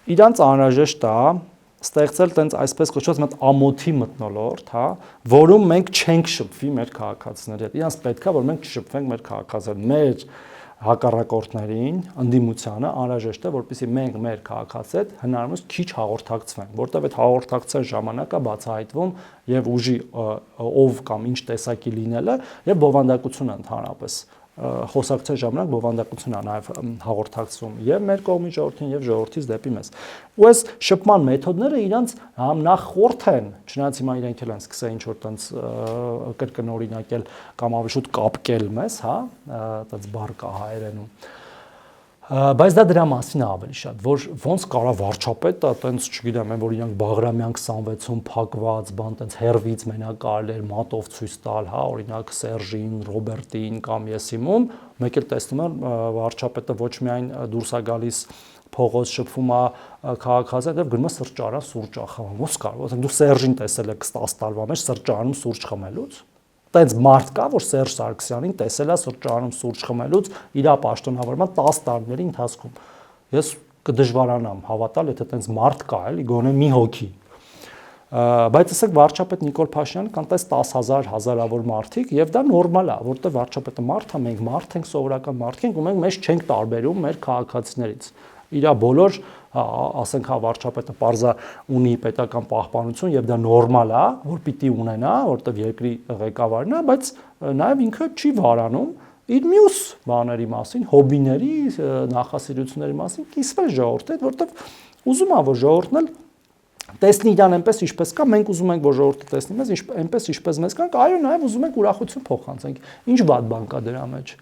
իրանց անհրաժեշտ է ստեղծել տենց այսպես կոչված մեծ ամոթի մթնոլորտ, հա, որում մենք չենք շփվի մեր քաղաքացիների հետ։ Իրանց պետք է որ մենք չշփվենք մեր քաղաքացիների, մեր հակառակորդներին, ընդդիմությանը անհրաժեշտ է, որպեսզի մենք մեր քաղաքացիների հետ հնարավորինս քիչ հաղորդակցվենք, որտեղ այդ հաղորդակցության ժամանակը բացահայտվում եւ ուժի ով կամ ինչ տեսակի լինելը եւ բովանդակությունը ընդհանրապես խոսակցության ժամանակ բովանդակություն է նաև հաղորդակցվում եւ մեր կողմի ժողովրդին եւ ժողովրդից դեպի մեզ։ Ու այս շփման մեթոդները իրանց նախորդ են, չնայած հիմա իրենք էլ են սկսել ինչ որ տենց կրկնօրինակել կամ ավելի շուտ կապկել մեզ, հա, տենց բառ կա հայերենում։ Բայց դա դրա մասին է ավելի շատ, որ ոնց կարա վարչապետը տենց, չգիտեմ, որ իրանք Բաղրամյան 26-ում փակված, բան տենց հերվից մենակ կարել էր մատով ցույց տալ, հա, օրինակ Սերժին, Ռոբերտին կամ Եսիմում, մեկ էլ տեսնում եմ վարչապետը ոչ միայն դուրս է գալիս փողոց շփվում է քաղաքացիհետ եւ գնում է սրճարան սուրճ խմում, ոնց կարող, ասենք դու Սերժին տեսել ես 10 տարվա մեջ սրճարանում սուրճ խմելուց։ Տենց մարդ կա, որ Սերժ Սարգսյանին տեսել է սրճարանում սուրճ խմելուց իր պաշտոնավորման 10 տարիների ընթացքում։ Ես կդժվարանամ հավատալ, եթե տենց մարդ կա, էլի գոնե մի հոգի։ Բայց ասենք վարչապետ Նիկոլ Փաշինյանը կան տես 10,000 հազարավոր մարդիկ եւ դա նորմալ է, որտեղ վարչապետը մարդ է, մենք մարդ ենք, սովորական մարդիկ ենք ու մենք մեզ չենք տարբերում մեր քաղաքացիներից։ Իրա բոլոր, ասենք, հա վարչապետը parza ունի պետական պահպանություն եւ դա նորմալ է, որ պիտի ունենա, որտեղ երկրի ղեկավարն է, բայց նաեւ ինքը չի վարանում իր մյուս բաների մասին, հոբիների, նախասիրությունների մասին կիսվել ժողովրդի հետ, որտեղ ուզում է որ ժողովուրդն էլ տեսնի իրան այնպես ինչպես կա, մենք ուզում ենք որ ժողովուրդը տեսնի մեզ այնպես ինչպես մեզ կանք, այո, նաեւ ուզում ենք ուրախություն փոխանցենք։ Ինչ վատ բան կա դրա մեջ։